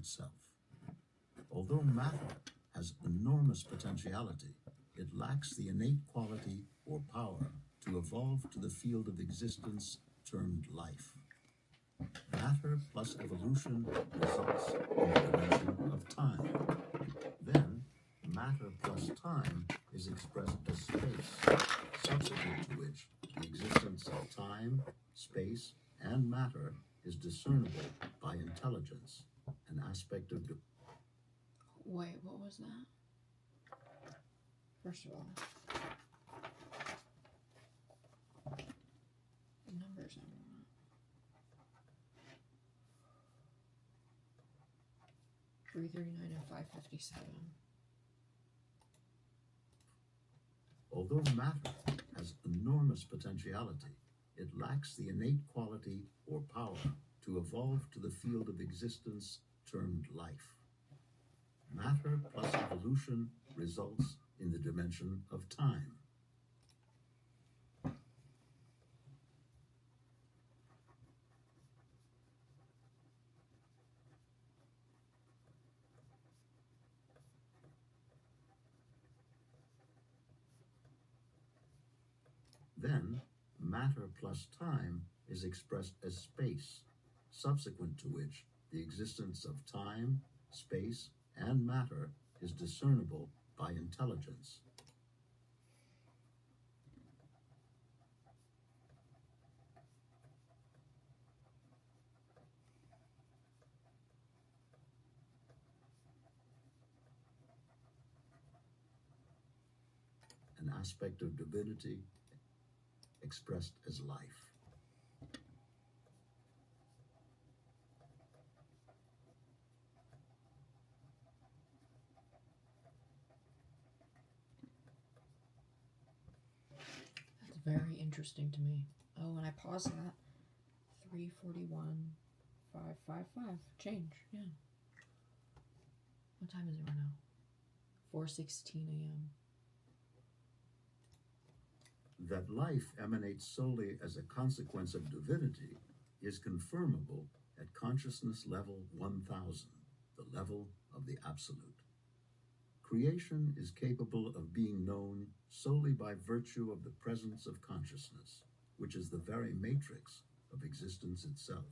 itself. Although matter has enormous potentiality, it lacks the innate quality or power to evolve to the field of existence termed life. Matter plus evolution results in the dimension of time. Then, matter plus time is expressed as space, subsequent to which the existence of time, space, and matter is discernible by intelligence, an aspect of... Wait, what was that? First of all, the numbers I want. 339 and 557. Although matter has enormous potentiality, it lacks the innate quality or power to evolve to the field of existence termed life. Matter plus evolution results in the dimension of time. Then, matter plus time is expressed as space, subsequent to which the existence of time, space, and matter is discernible by intelligence. An aspect of divinity expressed as life. That's very interesting to me. Oh, and I paused that. 341, 555. Change, yeah. What time is it right now? 4:16 a.m. That life emanates solely as a consequence of divinity is confirmable at consciousness level 1000, the level of the absolute. Creation is capable of being known solely by virtue of the presence of consciousness, which is the very matrix of existence itself.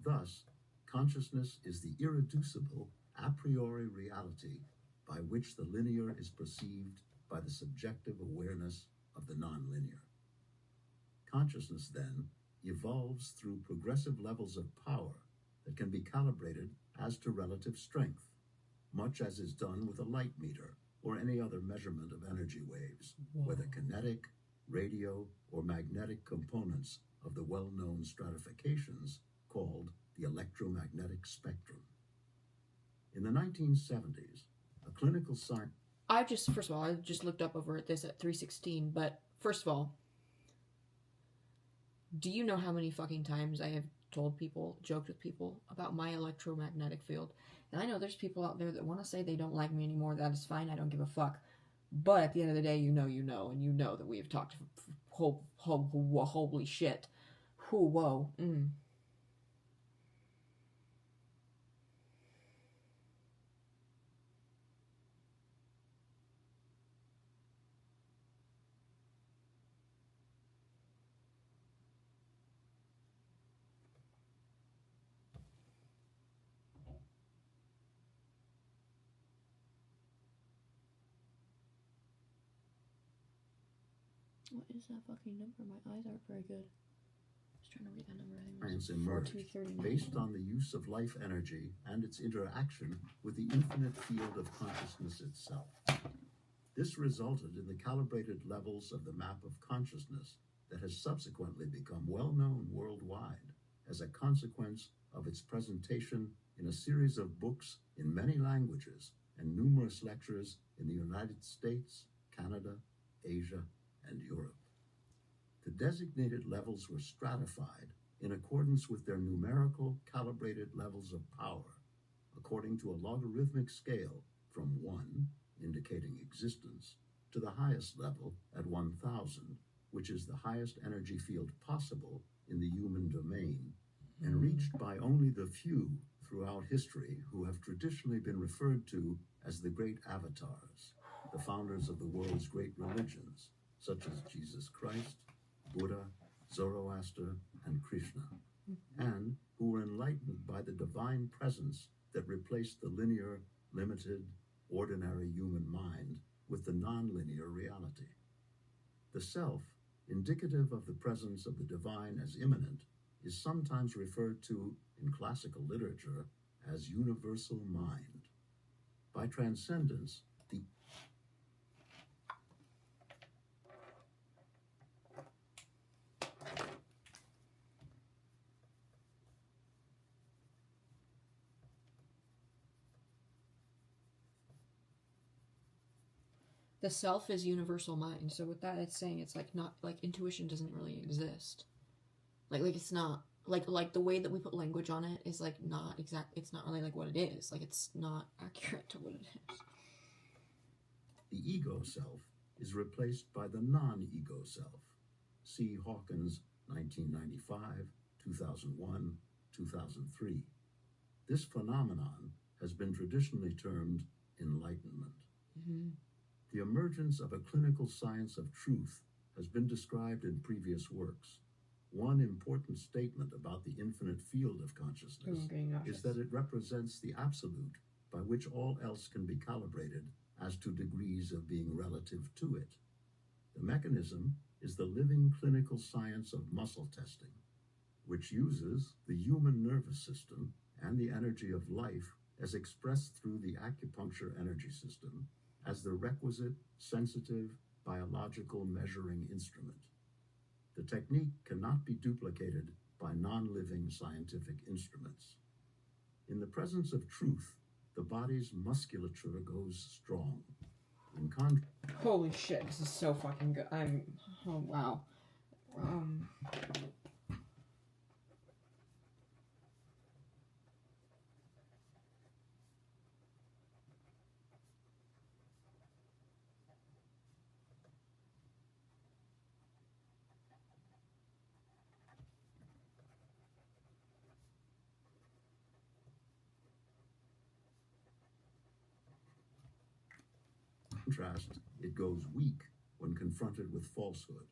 Thus, consciousness is the irreducible a priori reality by which the linear is perceived by the subjective awareness of the nonlinear. Consciousness, then, evolves through progressive levels of power that can be calibrated as to relative strength, much as is done with a light meter or any other measurement of energy waves, whether kinetic, radio, or magnetic components of the well-known stratifications called the electromagnetic spectrum. In the 1970s, a clinical science... First of all, I just looked up over at this at 316, but first of all, do you know how many fucking times I have told people, joked with people about my electromagnetic field? And I know there's people out there that want to say they don't like me anymore. That is fine. I don't give a fuck. But at the end of the day, you know, and you know that we have talked, holy shit. Whoa. What is that fucking number? My eyes aren't very good. I was trying to read that number. I think it was 4239. Based on the use of life energy and its interaction with the infinite field of consciousness itself. This resulted in the calibrated levels of the map of consciousness that has subsequently become well known worldwide as a consequence of its presentation in a series of books in many languages and numerous lectures in the United States, Canada, Asia, and Europe. The designated levels were stratified in accordance with their numerical calibrated levels of power, according to a logarithmic scale from 1, indicating existence, to the highest level at 1000, which is the highest energy field possible in the human domain, and reached by only the few throughout history who have traditionally been referred to as the great avatars, the founders of the world's great religions, such as Jesus Christ, Buddha, Zoroaster, and Krishna, and who were enlightened by the divine presence that replaced the linear, limited, ordinary human mind with the nonlinear reality. The self, indicative of the presence of the divine as immanent, is sometimes referred to in classical literature as universal mind. By transcendence, the self is universal mind. So with that, it's saying it's like not like intuition doesn't really exist. Like it's not like the way that we put language on it is like not exact. It's not really like what it is. Like it's not accurate to what it is. the ego self is replaced by the non-ego self. See Hawkins, 1995, 2001, 2003. This phenomenon has been traditionally termed enlightenment. Mm-hmm. The emergence of a clinical science of truth has been described in previous works. One important statement about the infinite field of consciousness is that it represents the absolute by which all else can be calibrated as to degrees of being relative to it. The mechanism is the living clinical science of muscle testing, which uses the human nervous system and the energy of life as expressed through the acupuncture energy system as the requisite, sensitive, biological measuring instrument. The technique cannot be duplicated by non-living scientific instruments. In the presence of truth, the body's musculature goes strong. Holy shit, this is so fucking good. Oh wow. Contrast, it goes weak when confronted with falsehood.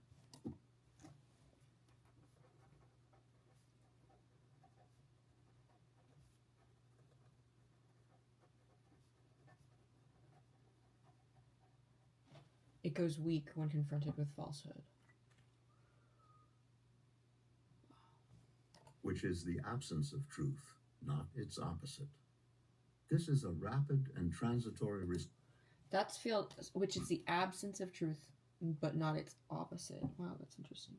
It goes weak when confronted with falsehood. Which is the absence of truth, not its opposite. This is a rapid and transitory That's field, which is the absence of truth, but not its opposite. Wow, that's interesting.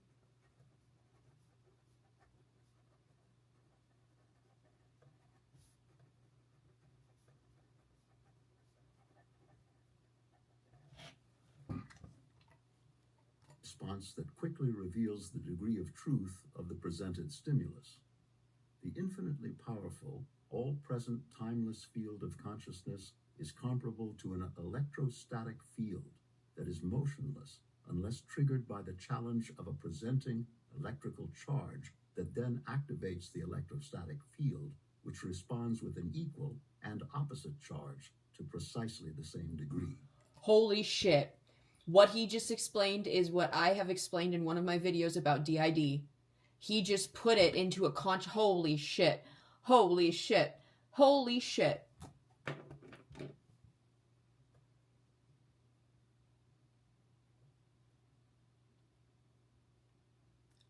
response that quickly reveals the degree of truth of the presented stimulus. The infinitely powerful, all-present, timeless field of consciousness is comparable to an electrostatic field that is motionless unless triggered by the challenge of a presenting electrical charge that then activates the electrostatic field, which responds with an equal and opposite charge to precisely the same degree. Holy shit. What he just explained is what I have explained in one of my videos about DID. He just put it into a holy shit. Holy shit. Holy shit.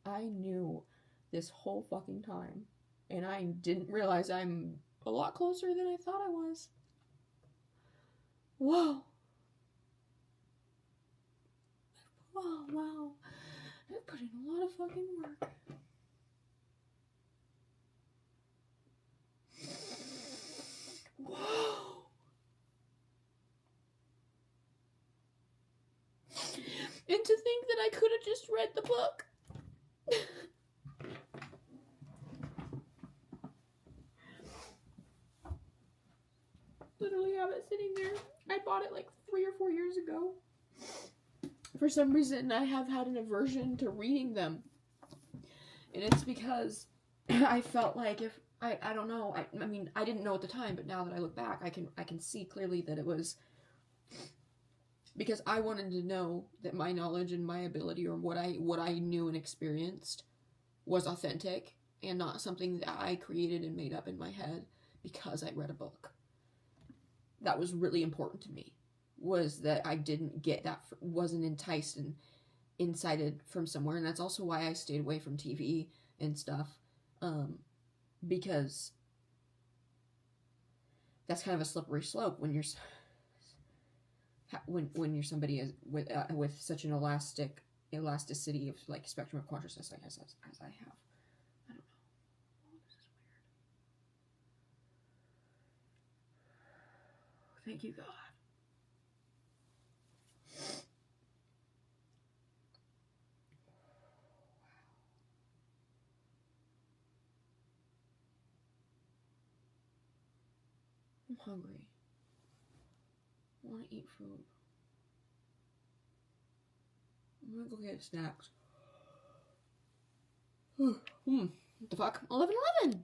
I knew this whole fucking time, and I didn't realize I'm a lot closer than I thought I was. Whoa. Oh, wow. I put in a lot of fucking work. Whoa. And to think that I could have just read the book. Literally have it sitting there. I bought it like 3 or 4 years ago. For some reason, I have had an aversion to reading them. And it's because I felt like if I don't know. I mean, I didn't know at the time, but now that I look back, I can see clearly that it was because I wanted to know that my knowledge and my ability, or what I knew and experienced, was authentic and not something that I created and made up in my head because I read a book. That was really important to me, was that I didn't get that, wasn't enticed and incited from somewhere. And that's also why I stayed away from TV and stuff, because that's kind of a slippery slope when you're somebody is with such an elasticity of like spectrum of consciousness, I guess, as I have. I don't know. Oh, this is weird. Thank you, God. I'm hungry. I want to eat food. I'm gonna go get snacks. What the fuck? 11:11!